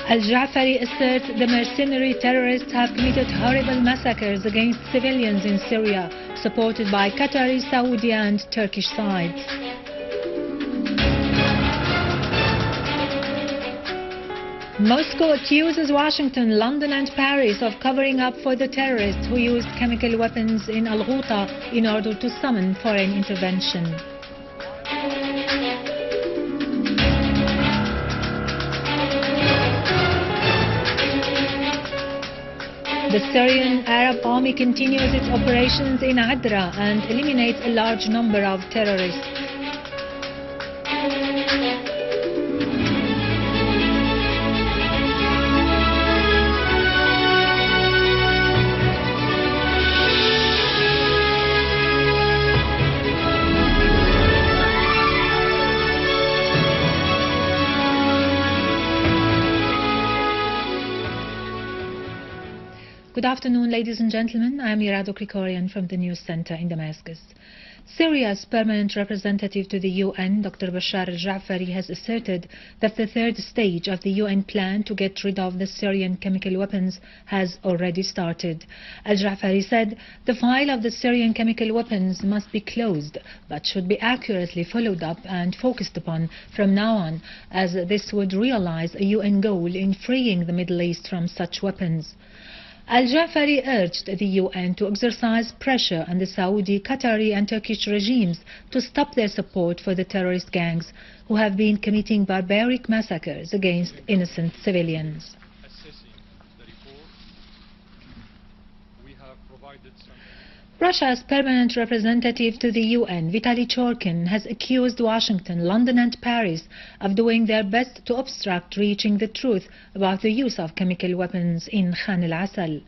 Al-Jaafari asserts the mercenary terrorists have committed horrible massacres against civilians in Syria, supported by Qatari, Saudi and Turkish sides. Moscow accuses Washington, London and Paris of covering up for the terrorists who used chemical weapons in Al-Ghouta in order to summon foreign intervention. The Syrian Arab army continues its operations in Adra and eliminates a large number of terrorists. Good afternoon, ladies and gentlemen. I am Irado Krikorian from the News Center in Damascus. Syria's permanent representative to the UN, Dr. Bashar Al-Jaafari, has asserted that the third stage of the UN plan to get rid of the Syrian chemical weapons has already started. Al-Jaafari said the file of the Syrian chemical weapons must be closed, but should be accurately followed up and focused upon from now on, as this would realize a UN goal in freeing the Middle East from such weapons. Al-Jaafari urged the UN to exercise pressure on the Saudi, Qatari and Turkish regimes to stop their support for the terrorist gangs who have been committing barbaric massacres against innocent civilians. Russia's permanent representative to the UN, Churkin, has accused Washington, London and Paris of doing their best to obstruct reaching the truth about the use of chemical weapons in Khan al-Assal.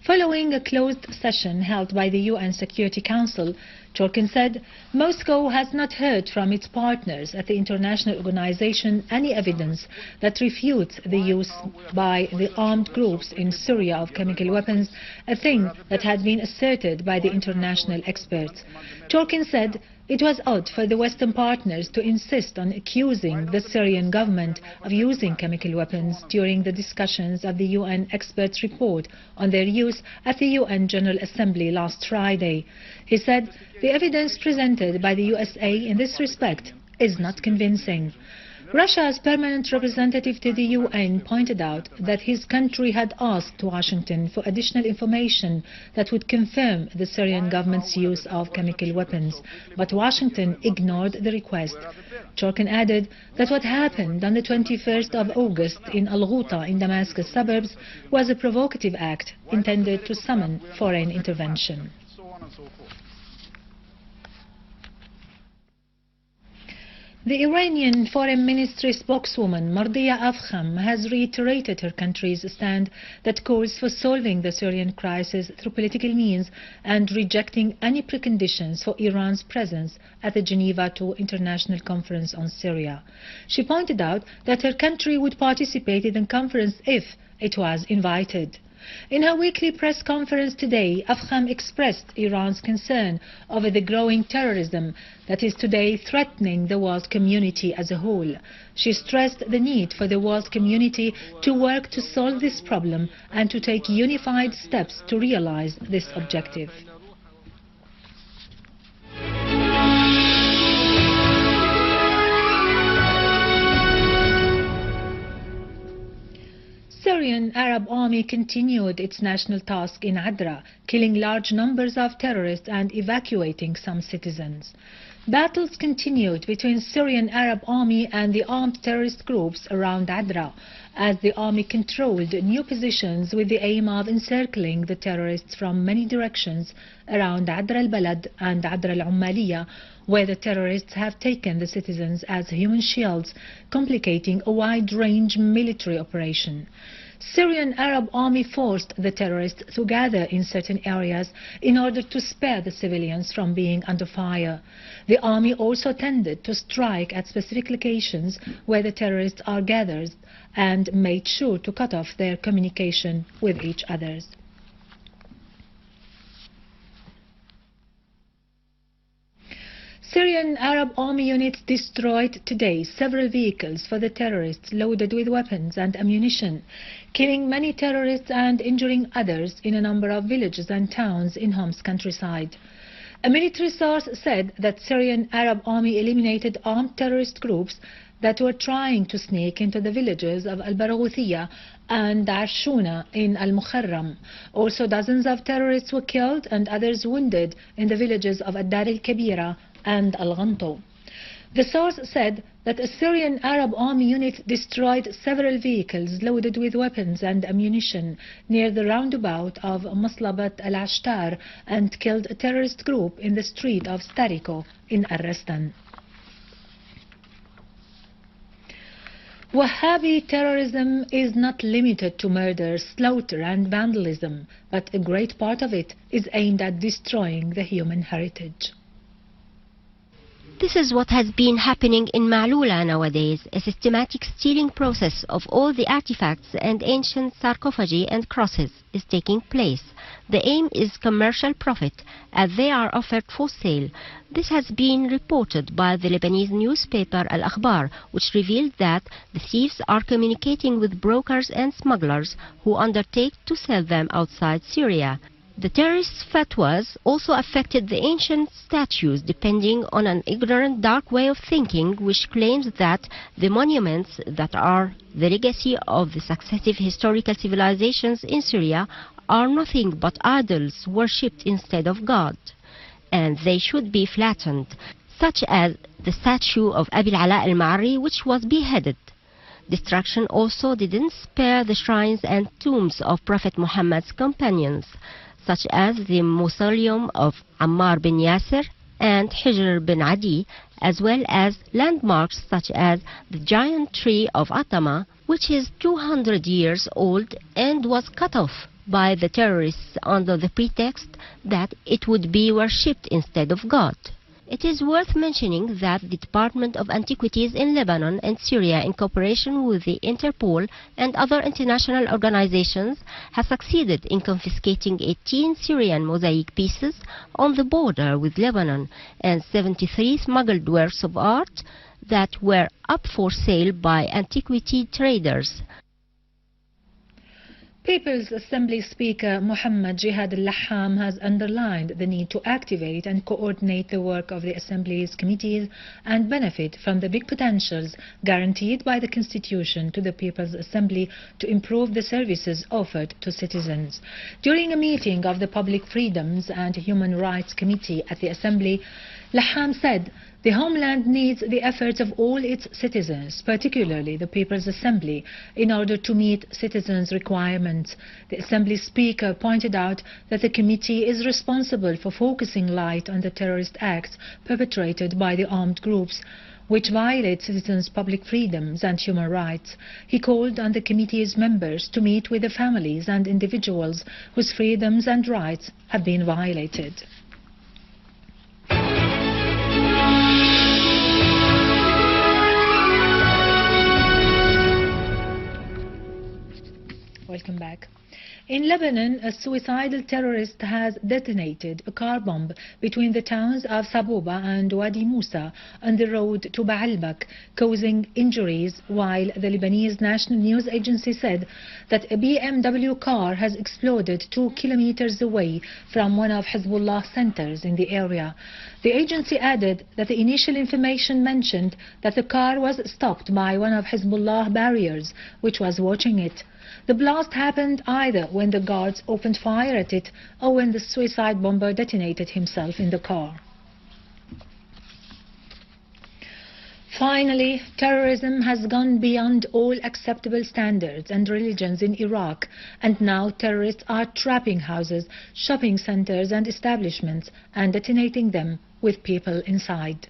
Following a closed session held by the UN Security Council, Churkin said Moscow has not heard from its partners at the international organization any evidence that refutes the use by the armed groups in Syria of chemical weapons, a thing that had been asserted by the international experts. Churkin said it was odd for the Western partners to insist on accusing the Syrian government of using chemical weapons during the discussions of the UN experts' report on their use at the UN General Assembly last Friday. He said the evidence presented by the USA in this respect is not convincing. Russia's permanent representative to the UN pointed out that his country had asked Washington for additional information that would confirm the Syrian government's use of chemical weapons, but Washington ignored the request. Churkin added that what happened on the 21st of August in Al-Ghouta in Damascus suburbs was a provocative act intended to summon foreign intervention. The Iranian Foreign Ministry spokeswoman Mardiya Afkham has reiterated her country's stand that calls for solving the Syrian crisis through political means and rejecting any preconditions for Iran's presence at the Geneva II International Conference on Syria. She pointed out that her country would participate in the conference if it was invited. In her weekly press conference today, Afkham expressed Iran's concern over the growing terrorism that is today threatening the world community as a whole. She stressed the need for the world community to work to solve this problem and to take unified steps to realize this objective. Syrian Arab army continued its national task in Adra, killing large numbers of terrorists and evacuating some citizens. Battles continued between Syrian Arab army and the armed terrorist groups around Adra, as the army controlled new positions with the aim of encircling the terrorists from many directions around Adra al-Balad and Adra al-Ummaliya, where the terrorists have taken the citizens as human shields, complicating a wide-range military operation. Syrian Arab army forced the terrorists to gather in certain areas in order to spare the civilians from being under fire. The army also tended to strike at specific locations where the terrorists are gathered and made sure to cut off their communication with each other. Syrian Arab army units destroyed today several vehicles for the terrorists loaded with weapons and ammunition, killing many terrorists and injuring others in a number of villages and towns in Hom's countryside. A military source said that Syrian Arab army eliminated armed terrorist groups that were trying to sneak into the villages of Al-Barghouthiyya and Arshuna in Al-Mukharram. Also, dozens of terrorists were killed and others wounded in the villages of Ad-Dar al-Kabira and Al-Ghanto. The source said that a Syrian Arab army unit destroyed several vehicles loaded with weapons and ammunition near the roundabout of Maslabat al-Ashtar and killed a terrorist group in the street of Stariko in Ar-Rastan. Wahhabi terrorism is not limited to murder, slaughter and vandalism, but a great part of it is aimed at destroying the human heritage. This is what has been happening in Ma'lula nowadays. A systematic stealing process of all the artifacts and ancient sarcophagi and crosses is taking place. The aim is commercial profit, as they are offered for sale. This has been reported by the Lebanese newspaper Al-Akhbar, which revealed that the thieves are communicating with brokers and smugglers who undertake to sell them outside Syria. The terrorists' fatwas also affected the ancient statues, depending on an ignorant, dark way of thinking which claims that the monuments that are the legacy of the successive historical civilizations in Syria are nothing but idols worshipped instead of God, and they should be flattened, such as the statue of Abi al-Ala al-Ma'ari, which was beheaded. Destruction also didn't spare the shrines and tombs of Prophet Muhammad's companions, such as the mausoleum of Ammar bin Yasir and Hijr bin Adi, as well as landmarks such as the giant tree of Atama, which is 200 years old and was cut off by the terrorists under the pretext that it would be worshipped instead of God. It is worth mentioning that the Department of Antiquities in Lebanon and Syria, in cooperation with the Interpol and other international organizations, has succeeded in confiscating 18 Syrian mosaic pieces on the border with Lebanon and 73 smuggled works of art that were up for sale by antiquity traders. People's Assembly Speaker Muhammad Jihad al-Laham has underlined the need to activate and coordinate the work of the Assembly's committees and benefit from the big potentials guaranteed by the Constitution to the People's Assembly to improve the services offered to citizens. During a meeting of the Public Freedoms and Human Rights Committee at the Assembly, Laham said, "The homeland needs the efforts of all its citizens, particularly the People's Assembly, in order to meet citizens' requirements." The Assembly Speaker pointed out that the committee is responsible for focusing light on the terrorist acts perpetrated by the armed groups, which violate citizens' public freedoms and human rights. He called on the committee's members to meet with the families and individuals whose freedoms and rights have been violated. Welcome back. In Lebanon, a suicidal terrorist has detonated a car bomb between the towns of Sabouba and Wadi Musa on the road to Baalbek, causing injuries, while the Lebanese National News Agency said that a BMW car has exploded 2 kilometers away from one of Hezbollah centers in the area. The agency added that the initial information mentioned that the car was stopped by one of Hezbollah barriers, which was watching it. The blast happened either when the guards opened fire at it or when the suicide bomber detonated himself in the car. Finally, terrorism has gone beyond all acceptable standards and religions in Iraq, and now terrorists are trapping houses, shopping centers and establishments and detonating them with people inside.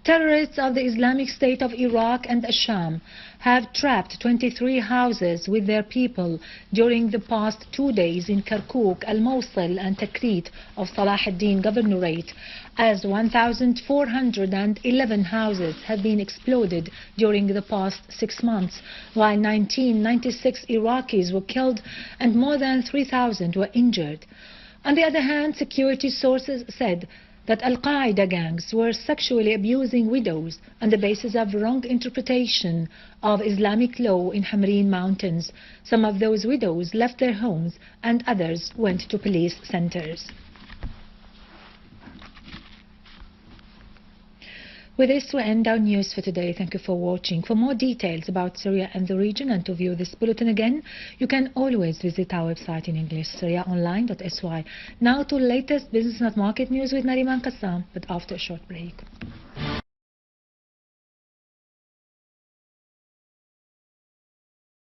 Terrorists of the Islamic State of Iraq and Asham have trapped 23 houses with their people during the past 2 days in Kirkuk, Al-Mosul and Tikrit of Salah ad-Din Governorate, as 1,411 houses have been exploded during the past 6 months, while 1996 Iraqis were killed and more than 3,000 were injured. On the other hand, security sources said that Al-Qaeda gangs were sexually abusing widows on the basis of wrong interpretation of Islamic law in Hamreen Mountains. Some of those widows left their homes and others went to police centers. With this, we end our news for today. Thank you for watching. For more details about Syria and the region and to view this bulletin again, you can always visit our website in English, syriaonline.sy. Now to the latest business and market news with Nariman Qassam, but after a short break.